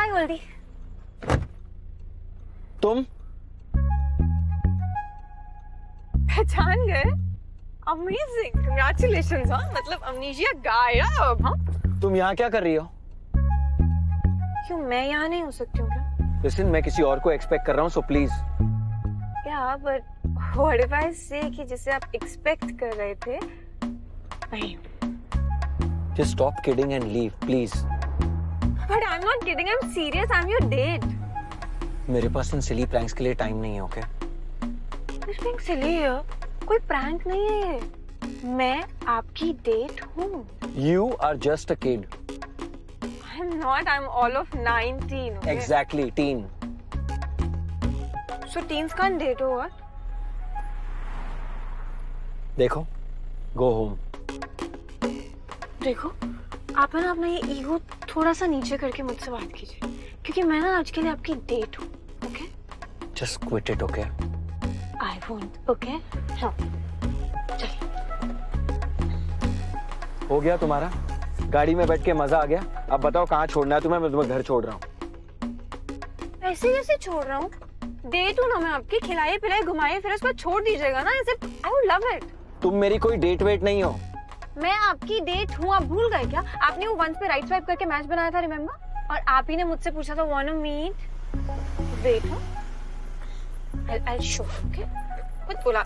हाय गोल्डी। तुम पहचान गए? Amazing, congratulations. हाँ मतलब अमनीशिया गायब। हाँ तुम यहाँ क्या कर रही हो? क्यों मैं यहाँ नहीं हो सकती हूँ क्या? लिसन, मैं किसी और को एक्सपेक्ट कर रहा हूँ, सो प्लीज। क्या but what if I say कि जिसे आप एक्सपेक्ट कर रहे थे नहीं। Just stop kidding and leave please. But I am not kidding, I am serious, I am your date. मेरे पास इन सिली प्रैंक्स के लिए टाइम नहीं है, ओके? Being silly है, कोई प्रैंक नहीं है ये। मैं आपकी डेट हूँ। You are just a kid. I'm not, I'm all of 19. Okay? Exactly, teen. So teens can't date or what? देखो, go home. देखो, आप है ना अपना ये ईगो थोड़ा सा नीचे करके मुझसे बात कीजिए, क्योंकि मैं ना आज के लिए आपकी डेट हूँ, okay? Just quit it, okay? I won't, okay? हाँ, चलिए। हो गया तुम्हारा? गाड़ी में बैठ के मजा आ गया? अब बताओ कहाँ छोड़ना है तुम्हें? मैं तुम्हें घर छोड़ रहा हूँ। ऐसे कैसे छोड़ रहा हूँ? डेट हूँ ना मैं आपकी, खिलाए पिलाए घुमाए फिर उसको छोड़ दीजिएगा ना, ऐसे I would love it। तुम मेरी कोई डेट वेट नहीं हो। मैं आपकी डेट हूँ, आप भूल गए क्या? आपने वो वंस पे राइट स्वाइप करके मैच बनाया था, रिमेम्बर? और आप ही ने मुझसे पूछा था वांट टू मीट। वेट हो, I'll show, okay? कुछ बोला।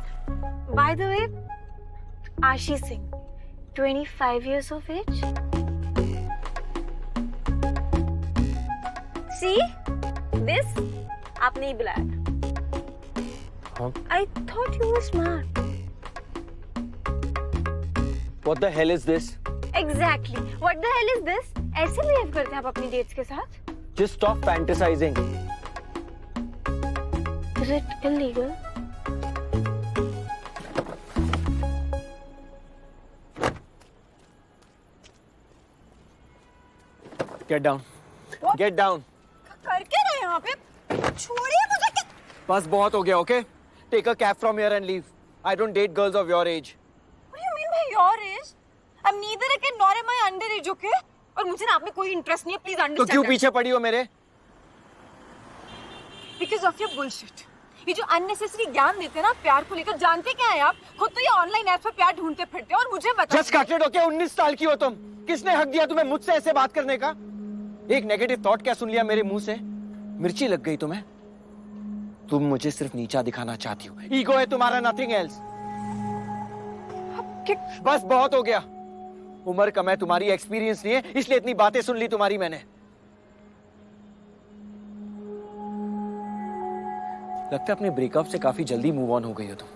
By the way, आशी Singh, 25 years of age. See, this आपने ही बुलाया था। हाँ? I thought you were smart. What the hell is this? Exactly. What the hell is this? ऐसे behave करते हैं आप अपनी डेट्स के साथ? Just stop fantasizing. Is it illegal? Get down. What? Get down. कर क्या रहे हैं यहाँ पे? छोड़िए मुझे। बस बहुत हो गया, okay? Take a cab from here and leave. I don't date girls of your age. What do you mean by your age? I'm neither a kid nor am I underage, okay? और मुझे ना आप में कोई interest नहीं है, please तो understand. क्यों पीछे पड़ी हो मेरे? Because of your bullshit. ये जो unnecessary ज्ञान देते हैं ना प्यार को लेकर, जानते क्या है आप? खुद तो ये ऑनलाइन ऐप पे प्यार ढूंढते फिरते हैं और मुझे बता। Just cut it, okay? 19 साल की हो तुम। किसने हक दिया तुम्हें मुझसे ऐसे बात करने का? एक नेगेटिव थॉट क्या सुन लिया मेरे मुंह से? मिर्ची लग गई तुम्हें? तुम मुझे सिर्फ नीचा दिखाना चाहती हो। ईगो है तुम्हारा, नथिंग एल्स। बस बहुत हो गया। उम्र कम है तुम्हारी, एक्सपीरियंस नहीं है, इसलिए इतनी बातें सुन ली तुम्हारी मैंने। लगता है अपने ब्रेकअप से काफी जल्दी मूव ऑन हो गई हो तुम।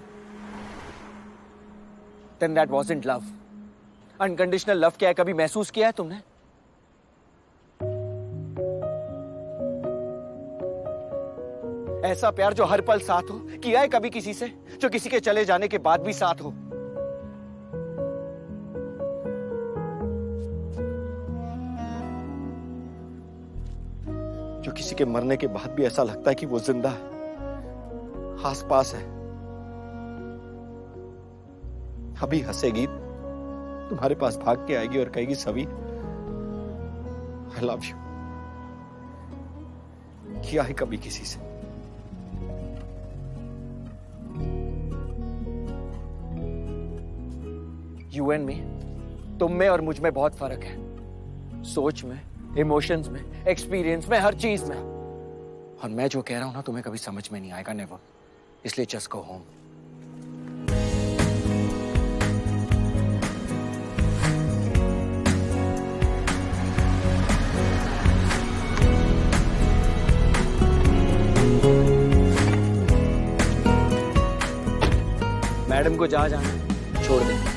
Then that wasn't love. Unconditional love क्या है, कभी महसूस किया है तुमने? ऐसा प्यार जो हर पल साथ हो, किया है कभी किसी से? जो किसी के चले जाने के बाद भी साथ हो? जो किसी के मरने के बाद भी ऐसा लगता है कि वो जिंदा है, आस पास है। अभी हंसेगी, तुम्हारे पास भाग के आएगी और कहेगी सभी आई लव यू। किया है कभी किसी से? यू एंड मी, तुम में और मुझ में बहुत फर्क है। सोच में, इमोशंस में, एक्सपीरियंस में, हर चीज में। और मैं जो कह रहा हूं ना तुम्हें कभी समझ में नहीं आएगा, नेवर। इसलिए जस्ट गो होम। मैडम को जहां जाना है छोड़ दे।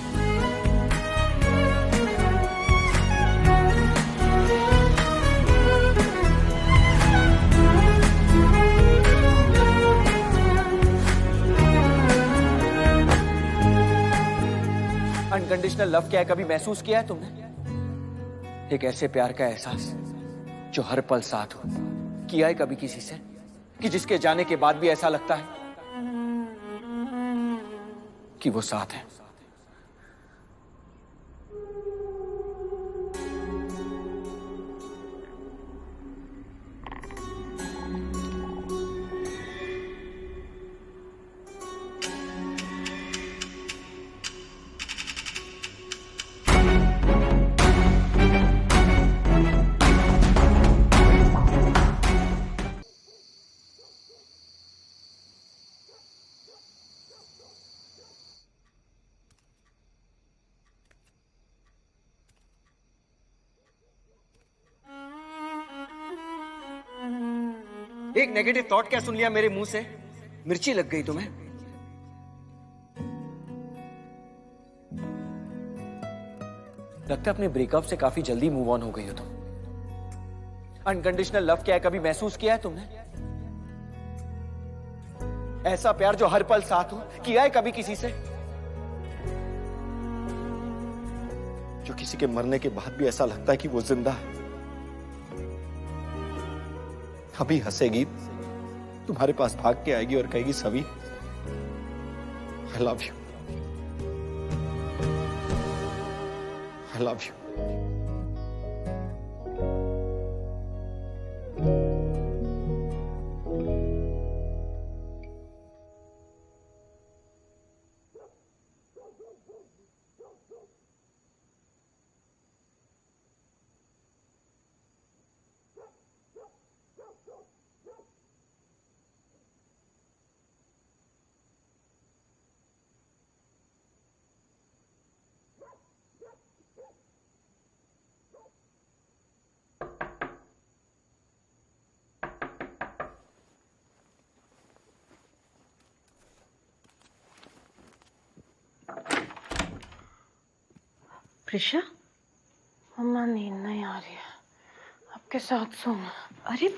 अनकंडीशनल लव क्या है, कभी महसूस किया है तुमने? एक ऐसे प्यार का एहसास जो हर पल साथ हो। किया है कभी किसी से कि जिसके जाने के बाद भी ऐसा लगता है कि वो साथ है? एक नेगेटिव थॉट क्या सुन लिया मेरे मुंह से? मिर्ची लग गई तुम्हें? लगता है अपने ब्रेकअप से काफी जल्दी मूव ऑन हो गई हो तुम। अनकंडीशनल लव क्या है कभी महसूस किया है तुमने? ऐसा प्यार जो हर पल साथ हो, किया है कभी किसी से? जो किसी के मरने के बाद भी ऐसा लगता है कि वो जिंदा है। अभी हंसेगी, तुम्हारे पास भाग के आएगी और कहेगी सभी I love you, I love you. Prisha, मम्मा नींद नहीं आ रही है, आपके साथ सोना। अरे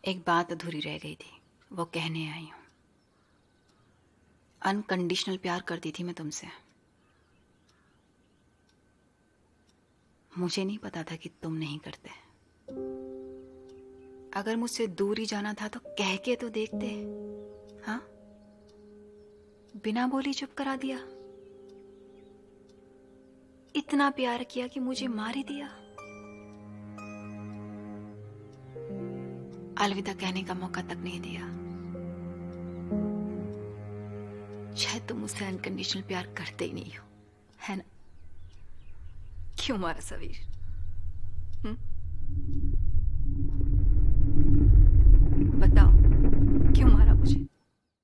एक बात अधूरी रह गई थी, वो कहने आई हूं। अनकंडीशनल प्यार करती थी मैं तुमसे। मुझे नहीं पता था कि तुम नहीं करते। अगर मुझसे दूर ही जाना था तो कह के तो देखते। हाँ, बिना बोली चुप करा दिया। इतना प्यार किया कि मुझे मार ही दिया। अलविदा कहने का मौका तक नहीं दिया। शायद तुम मुझसे अनकंडीशनल प्यार करते ही नहीं हो, है ना? क्यों मारा सवीर?